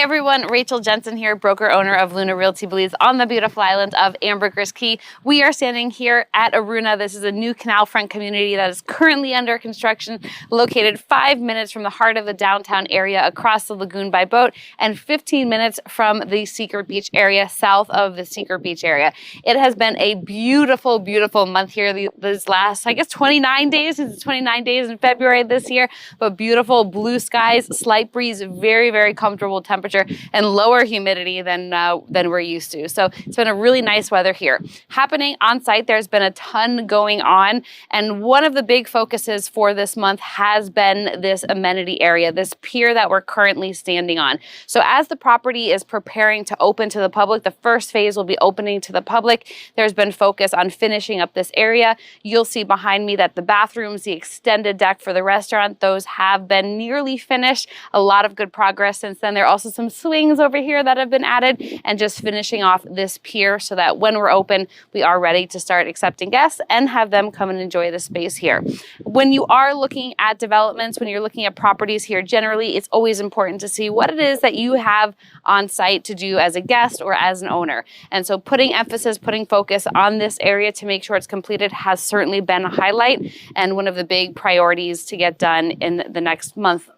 everyone, Rachel Jensen here, broker owner of Luna Realty Belize on the beautiful island of Ambergris Caye. We are standing here at Aruna. This is a new canal front community that is currently under construction, located 5 minutes from the heart of the downtown area across the lagoon by boat and 15 minutes from the Secret Beach area south of the Secret Beach area. It has been a beautiful, beautiful month here these last, I guess, 29 days. It's 29 days in February this year, but beautiful blue skies, slight breeze, very, very comfortable temperature, and lower humidity than we're used to. So it's been a really nice weather here. Happening on site, there's been a ton going on, and one of the big focuses for this month has been this amenity area, this pier that we're currently standing on. So as the property is preparing to open to the public, the first phase will be opening to the public. There's been focus on finishing up this area. You'll see behind me that the bathrooms, the extended deck for the restaurant, those have been nearly finished. A lot of good progress since then. There are also some swings over here that have been added, and just finishing off this pier so that when we're open, we are ready to start accepting guests and have them come and enjoy the space here. When you are looking at developments, when you're looking at properties here, generally, it's always important to see what it is that you have on site to do as a guest or as an owner. And so putting emphasis, putting focus on this area to make sure it's completed has certainly been a highlight and one of the big priorities to get done in the next month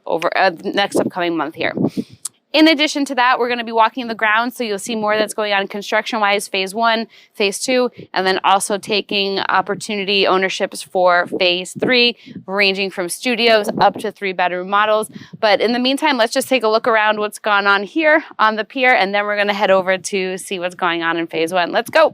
next upcoming month here. In addition to that, we're going to be walking the grounds, so you'll see more that's going on construction-wise, phase 1, phase 2, and then also taking opportunity ownerships for phase 3, ranging from studios up to 3-bedroom models. But in the meantime, let's just take a look around what's gone on here on the pier, and then we're going to head over to see what's going on in phase 1. Let's go.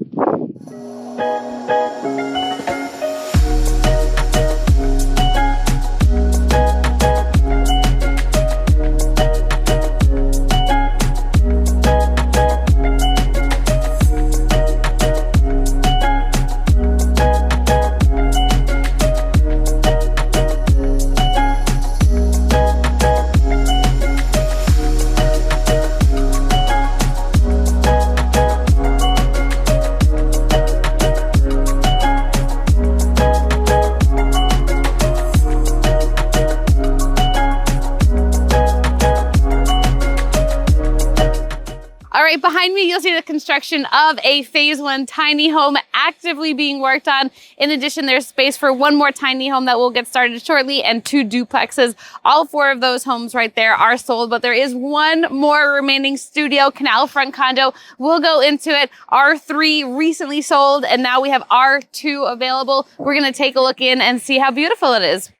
Behind me, you'll see the construction of a phase 1 tiny home actively being worked on. In addition, there's space for one more tiny home that will get started shortly and 2 duplexes. All 4 of those homes right there are sold, but there is one more remaining studio canal front condo. We'll go into it. R3 recently sold, and now we have R2 available. We're going to take a look in and see how beautiful it is.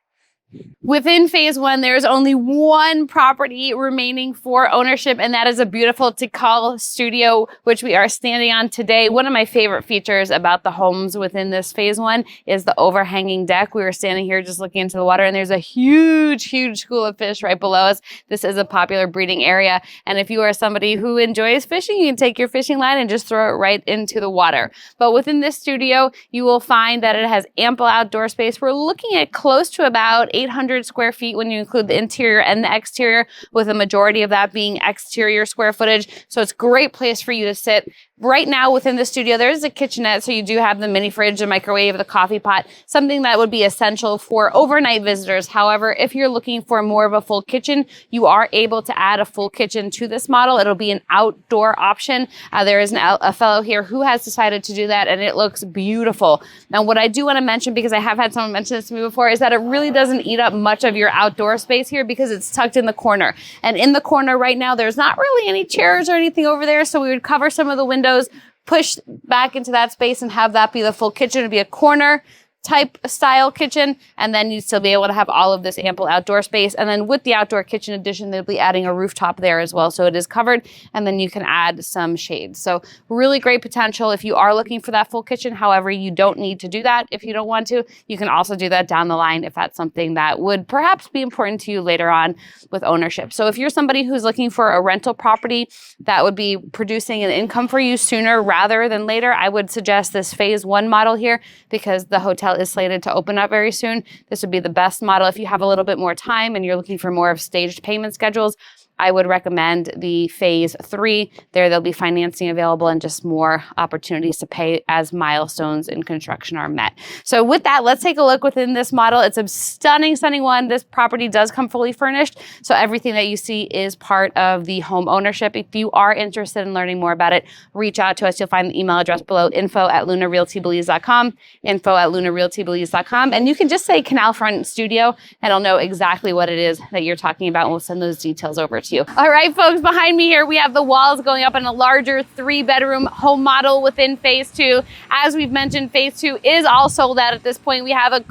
Within phase 1, there's only one property remaining for ownership, and that is a beautiful Tikal studio, which we are standing on today. One of my favorite features about the homes within this phase 1 is the overhanging deck. We were standing here just looking into the water, and there's a huge, huge school of fish right below us. This is a popular breeding area, and if you are somebody who enjoys fishing, you can take your fishing line and just throw it right into the water. But within this studio, you will find that it has ample outdoor space. We're looking at close to about 800 square feet when you include the interior and the exterior, with a majority of that being exterior square footage. So it's a great place for you to sit. Right now within the studio, there's a kitchenette, so you do have the mini fridge, the microwave, the coffee pot, something that would be essential for overnight visitors. However, if you're looking for more of a full kitchen, you are able to add a full kitchen to this model. It'll be an outdoor option. There is a fellow here who has decided to do that, and it looks beautiful. Now, what I do want to mention, because I have had someone mention this to me before, is that it really doesn't eat up much of your outdoor space here because it's tucked in the corner. And in the corner right now, there's not really any chairs or anything over there, so we would cover some of the windows, push back into that space and have that be the full kitchen. It'd be a corner type style kitchen, and then you'd still be able to have all of this ample outdoor space. And then with the outdoor kitchen addition, they'll be adding a rooftop there as well. So it is covered, and then you can add some shades. So really great potential if you are looking for that full kitchen. However, you don't need to do that if you don't want to. You can also do that down the line if that's something that would perhaps be important to you later on with ownership. So if you're somebody who's looking for a rental property that would be producing an income for you sooner rather than later, I would suggest this phase 1 model here, because the hotel is slated to open up very soon. This would be the best model if you have a little bit more time and you're looking for more of staged payment schedules. I would recommend the phase 3. There'll be financing available and just more opportunities to pay as milestones in construction are met. So with that, let's take a look within this model. It's a stunning, stunning one. This property does come fully furnished. So everything that you see is part of the home ownership. If you are interested in learning more about it, reach out to us. You'll find the email address below, info@lunarealtybelize.com, info@lunarealtybelize.com. And you can just say Canal Front Studio and I'll know exactly what it is that you're talking about. And we'll send those details over to you. All right, folks, behind me here, we have the walls going up in a larger 3-bedroom home model within phase 2. As we've mentioned, phase 2 is all sold out at this point. We have a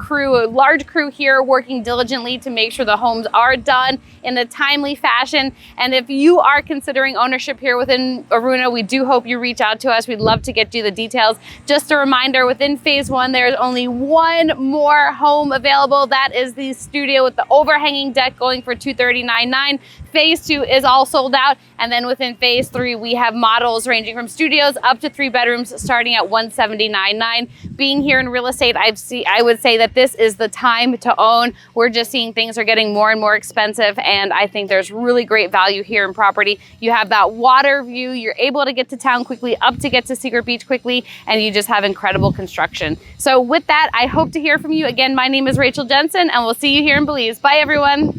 large crew here working diligently to make sure the homes are done in a timely fashion. And if you are considering ownership here within Aruna, we do hope you reach out to us. We'd love to get you the details. Just a reminder, within phase 1, there's only one more home available. That is the studio with the overhanging deck going for $239,900. Phase 2 is all sold out. And then within phase 3, we have models ranging from studios up to 3 bedrooms starting at $179,900. Being here in real estate, I would say that this is the time to own. We're just seeing things are getting more and more expensive. And I think there's really great value here in property. You have that water view. You're able to get to town quickly, up to get to Secret Beach quickly, and you just have incredible construction. So with that, I hope to hear from you. Again, my name is Rachel Jensen, and we'll see you here in Belize. Bye, everyone.